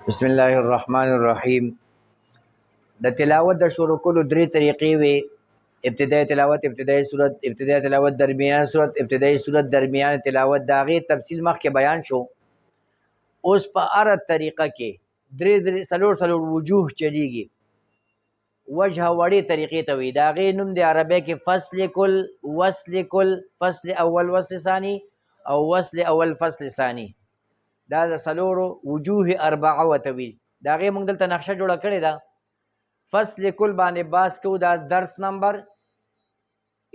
بسم الله الرحمن الرحیم. د تلاوت د شروع کولو درې طریقې وي. ابتدای تلاوت، ابتدای صورت، ابتدای تلاوت، درمیان صورت، ابتدای صورت، درمیان تلاوت. د هغې تفصیل مخکې بیان شو. اوس په هره طریقه کې درې څلور وجوه چلیږي. وجه وړې طریقې ته وي. د هغې نوم د عربۍ کې فصل کل، وصل کل، فصل اول وصل ثاني او وصل اول فصل ثاني. دا د څلورو وجوه اربعه ورته وي. د هغې موږ دلته نقشه جوړه کړې ده. فصل کل باندې باز کوو. دا درس نمبر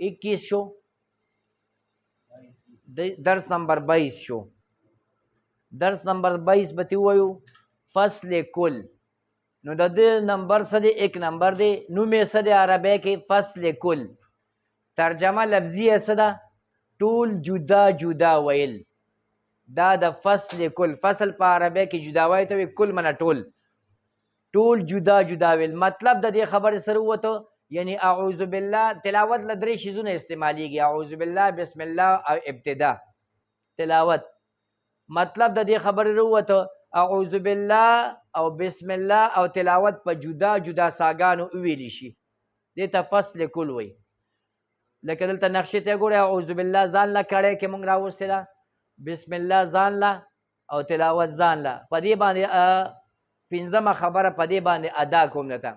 21 شو، درس نمبر 22 شو. درس نمبر 22 به تی ووایو فصل کل. نو د دې نمبر څه دی؟ 1 نمبر دی. نوم یې څه دی عربی کې؟ فصل کل. ترجمه لفظي یې څه ده؟ ټول جدا جدا ویل. دا د فصل کل. فصل په عربی کې جدا وایي ته وي، کل منه ټول. ټول جدا جدا ویل. مطلب د دې خبرې سره ووته، یعنی اعوذ بالله تلاوت له درې شیزونه استعمالیږي: اعوذ بالله، بسم الله او ابتدا. تلاوت مطلب د دې خبرې ووته، اعوذ بالله او بسم الله او تلاوت په جدا جدا ساګانو وویلی شي. دې ته فصل کل وایي. لکه دلته نقشې ته ګورئ، اعوذ بالله ځان له کړی کې موږ راوستې ده، بسم الله ځان له او تلاوت ځان له. په دې باندې پنځمه خبره په دې باندې ادا کوم درته.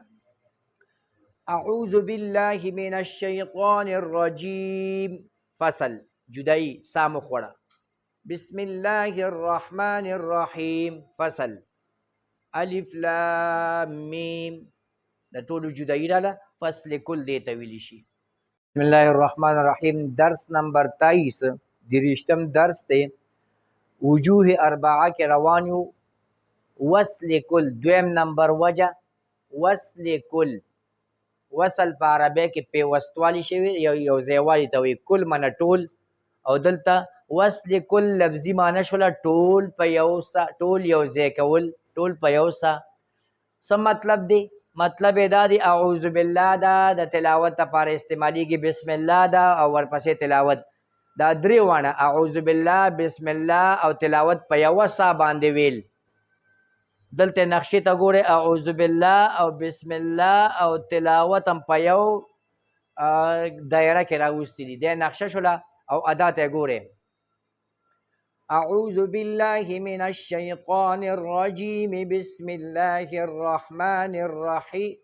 اعوذ بالله من الشیطان الرجیم. فصل جدایی سا مخوړه. بسم الله الرحمن الرحیم. فصل الف لام میم. د ټولو جدایی راله فصل کل دې ته ویلی شي. بسم الله الرحمن الرحیم. درس نمبر 23 دریشتم درس دی. وجوه اربعه کې روان یو. وصل کل دویم نمبر وجه وصل کل. وصل په عربی کې پیوستوالی شوی، یو ځایوالی ته وایي. کل منه ټول، او دلته وصل کل لفظي معنی شوله ټول په یو سا، ټول یو ځای کول، ټول په یو سا. څه مطلب دی؟ مطلب یې دا دی اعوذ بالله دا د تلاوت لپاره استعمالیږي، بسم الله دا او ورپسې تلاوت. دا درې واڼه اعوذ بالله، بسم الله او تلاوت په یوه سا باندې ویل. دلته نقشې ته ګورئ، اعوذ بالله او بسم الله او تلاوت هم په یو دایره کې راوستي دي. دا نقشه شوله او ادا ته ګورئ. اعوذ بالله من الشیطان الرجیم بسم الله الرحمن الرحیم.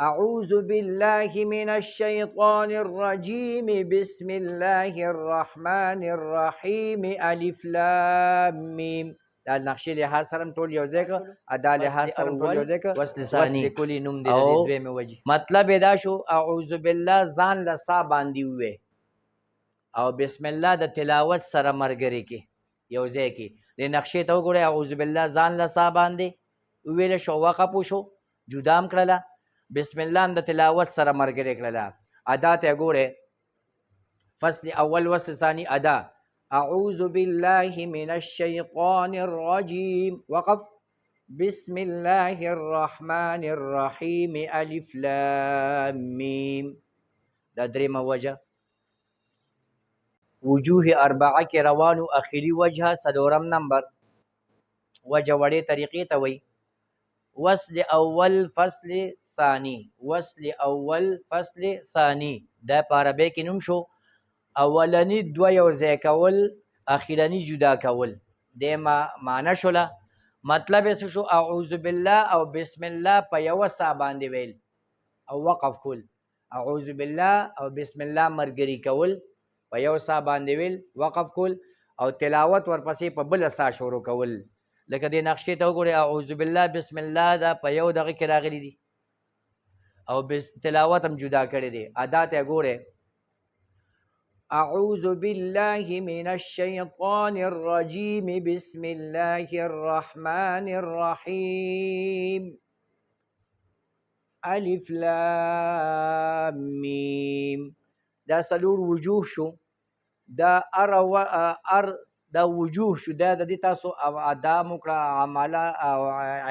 اعوذ بالله من الشیطان الرجیم بسم الله الرحمن الرحیم الف لام میم. دا نقشې لحاظ سره ټول یو ځای کړه، ادا لحاظ سره ټول یو ځای کړه. وصل کلي نوم دی د دې دویمې وجې. مطلب یې دا شو اعوذ بالله ځان له سا باندې ووایې، او بسم الله د تلاوت سره ملګرې کې یو ځای کې. د نقشې ته وګورئ، اعوذ بالله ځان له سا باندې وویله شو، وقف وشو، جدا هم کړله. بسم الله هم د تلاوت سره ملګرې کړله. ادا ته ګورئ. فصل اول وصل ثاني ادا. اعوذ بالله من الشیطان الرجیم. وقف. بسم الله الرحمن الرحیم الف لام میم. دا درېمه وجه. وجوه اربعه کې روانو. اخري وجه څلورم نمبر وجه وړې طریقې ته وایي. وصل اول فصل ثانی. وصل اول فصل ثانی دا په عربی کې نوم شو. اولنی دوه یو ځای کول، اخرنی جدا کول. دې معنی شوله. مطلب یې څه شو؟ اعوذ بالله او بسم الله په یوه سا باندې ویل او وقف کول. اعوذ بالله او بسم الله ملګري کول، په یو سا باندې ویل، وقف کول، او تلاوت ورپسې په بله سا شروع کول. لکه دې نقشې ته وګورئ، اعوذ بالله بسم الله دا په یو دغه کې راغلی دي، او تلاوت هم جدا کړی دی. ادا ته ګورئ. اعوذ بالله من الشیطان الرجیم بسم الله الرحمن الرحیم الف لام میم. دا څلور وجوه شو. دا دا وجوه شو. دا د دې تاسو ادا مو کړه، عمله او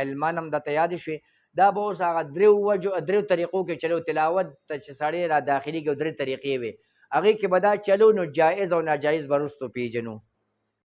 علمان هم درته یاد شوې. دا به اوس هغه درېو طریقو کې چلو. تلاوت ته چې سړی را داخلېږي او درې طریقې وې، هغې کې به دا چلو. نو جایز او ناجایز به وروستو پېژنو.